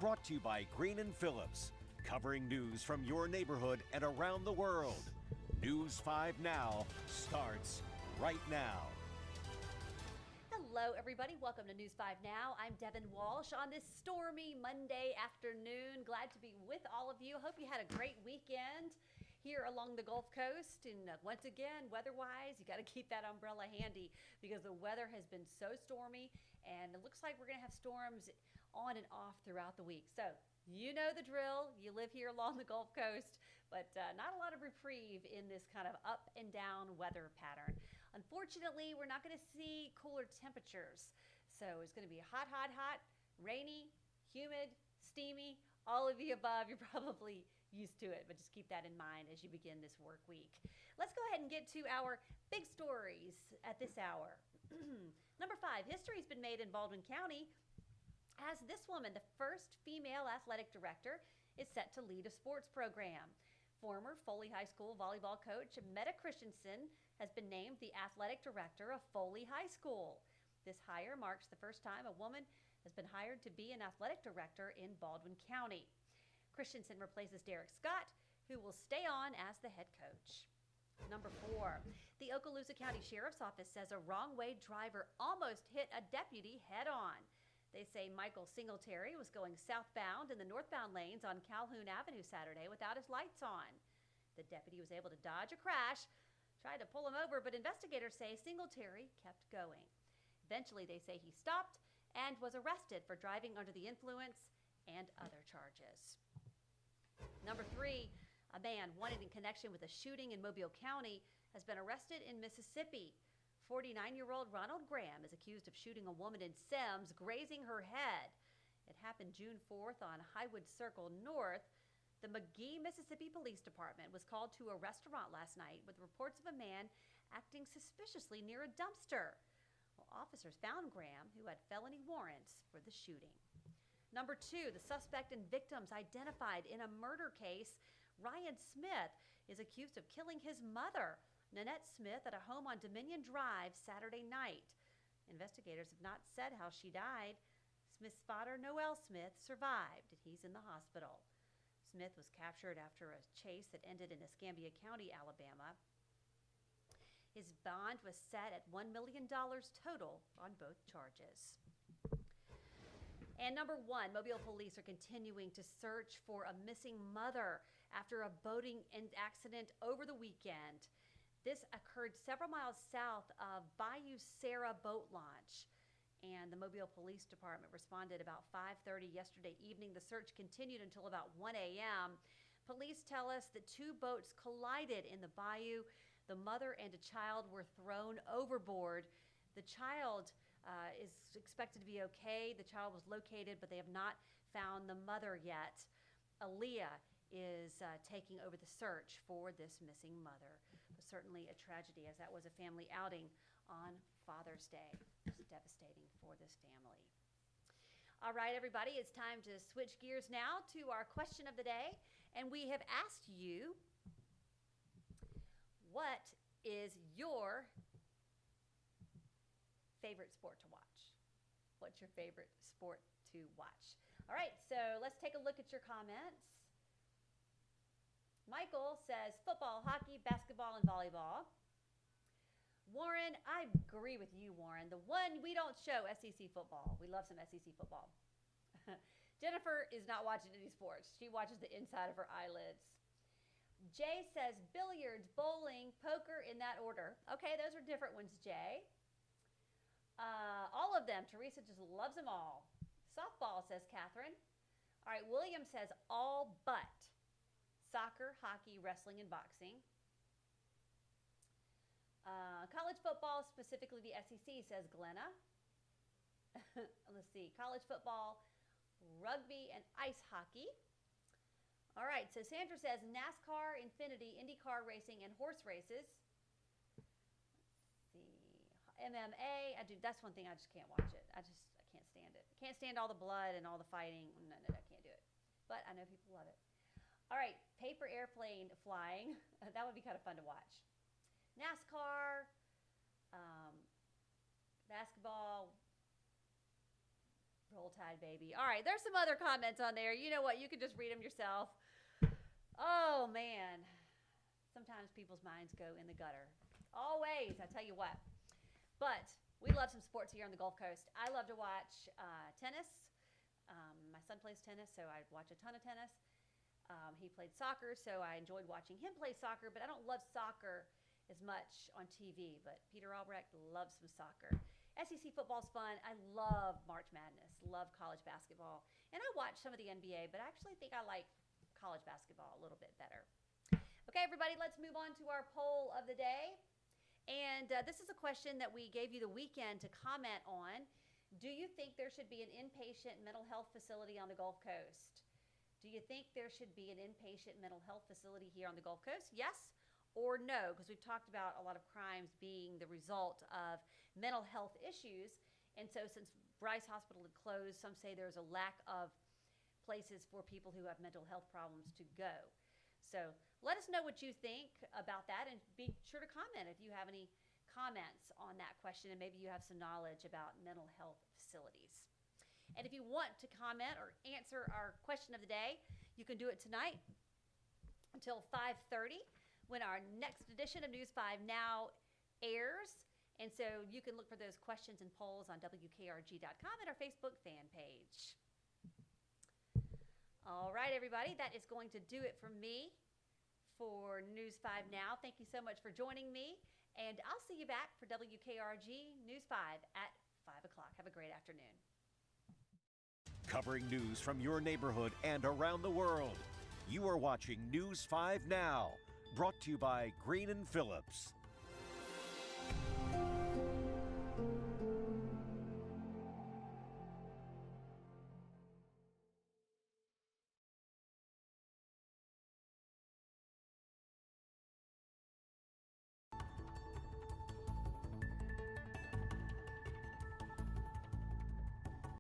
Brought to you by Green and Phillips, covering news from your neighborhood and around the world. News 5 Now starts right now. Hello, everybody. Welcome to News 5 Now. I'm Devin Walsh on this stormy Monday afternoon. Glad to be with all of you. Hope you had a great weekend here along the Gulf Coast. And once again, weather-wise, you got to keep that umbrella handy because the weather has been so stormy, and it looks like we're going to have storms on and off throughout the week. So you know the drill. You live here along the Gulf Coast, but not a lot of reprieve in this kind of up and down weather pattern. Unfortunately, we're not going to see cooler temperatures. So it's going to be hot, hot, hot, rainy, humid, steamy, all of the above. You're probably used to it, but just keep that in mind as you begin this work week. Let's go ahead and get to our big stories at this hour. Number 5, history's been made in Baldwin County as this woman, the first female athletic director, is set to lead a sports program. Former Foley High School volleyball coach Meta Christensen has been named the athletic director of Foley High School. This hire marks the first time a woman has been hired to be an athletic director in Baldwin County. Christensen replaces Derek Scott, who will stay on as the head coach. Number 4, the Okaloosa County Sheriff's Office says a wrong-way driver almost hit a deputy head-on. They say Michael Singletary was going southbound in the northbound lanes on Calhoun Avenue Saturday without his lights on. The deputy was able to dodge a crash, tried to pull him over, but investigators say Singletary kept going. Eventually, they say he stopped and was arrested for driving under the influence and other charges. Number 3, a man wanted in connection with a shooting in Mobile County has been arrested in Mississippi. 49-year-old Ronald Graham is accused of shooting a woman in Semmes, grazing her head. It happened June 4th on Highwood Circle North. The McGee, Mississippi Police Department was called to a restaurant last night with reports of a man acting suspiciously near a dumpster. Well, officers found Graham, who had felony warrants for the shooting. Number 2, the suspect and victims identified in a murder case. Ryan Smith is accused of killing his mother, Nanette Smith, at a home on Dominion Drive Saturday night. Investigators have not said how she died. Smith's father, Noel Smith, survived, and he's in the hospital. Smith was captured after a chase that ended in Escambia County, Alabama. His bond was set at $1 million total on both charges. And number 1, Mobile police are continuing to search for a missing mother after a boating accident over the weekend. This occurred several miles south of Bayou Sara boat launch, and the Mobile Police Department responded about 5:30 yesterday evening. The search continued until about 1 a.m. Police tell us that 2 boats collided in the bayou. The mother and a child were thrown overboard. The child is expected to be okay. The child was located, but they have not found the mother yet. Aaliyah is taking over the search for this missing mother. But certainly a tragedy, as that was a family outing on Father's Day. It's devastating for this family. All right, everybody, it's time to switch gears now to our question of the day. And we have asked you, what is your favorite sport to watch? What's your favorite sport to watch? All right, so let's take a look at your comments. Michael says football, hockey, basketball, and volleyball. Warren, I agree with you, Warren. The one we don't show, SEC football. We love some SEC football. Jennifer is not watching any sports. She watches the inside of her eyelids. Jay says billiards, bowling, poker, in that order. Okay, those are different ones, Jay. All of them. Teresa just loves them all. Softball, says Catherine. All right, William says all but soccer, hockey, wrestling, and boxing. College football, specifically the SEC, says Glenna. Let's see. College football, rugby, and ice hockey. All right, so Sandra says NASCAR, Infinity, IndyCar racing, and horse races. Let's see. MMA. That's one thing I just can't watch it. I can't stand it. I can't stand all the blood and all the fighting. No, I can't do it. But I know people love it. All right, paper airplane flying. That would be kind of fun to watch. NASCAR, basketball, Roll Tide, baby. All right, there's some other comments on there. You know what? You can just read them yourself. Oh, man. Sometimes people's minds go in the gutter. Always, I tell you what. But we love some sports here on the Gulf Coast. I love to watch tennis. My son plays tennis, so I watch a ton of tennis. He played soccer, so I enjoyed watching him play soccer, but I don't love soccer as much on TV. But Peter Albrecht loves some soccer. SEC football's fun. I love March Madness, love college basketball. And I watch some of the NBA, but I actually think I like college basketball a little bit better. Okay, everybody, let's move on to our poll of the day. And this is a question that we gave you the weekend to comment on. Do you think there should be an inpatient mental health facility on the Gulf Coast? Do you think there should be an inpatient mental health facility here on the Gulf Coast? Yes or no? Because we've talked about a lot of crimes being the result of mental health issues. And so since Bryce Hospital had closed, some say there's a lack of places for people who have mental health problems to go. So let us know what you think about that, and be sure to comment if you have any comments on that question, and maybe you have some knowledge about mental health facilities. And if you want to comment or answer our question of the day, you can do it tonight until 5:30 when our next edition of News 5 Now airs. And so you can look for those questions and polls on WKRG.com and our Facebook fan page. All right, everybody, that is going to do it for me for News 5 Now. Thank you so much for joining me, and I'll see you back for WKRG News 5 at 5 o'clock. Have a great afternoon. Covering news from your neighborhood and around the world. You are watching News 5 Now, brought to you by Green & Phillips.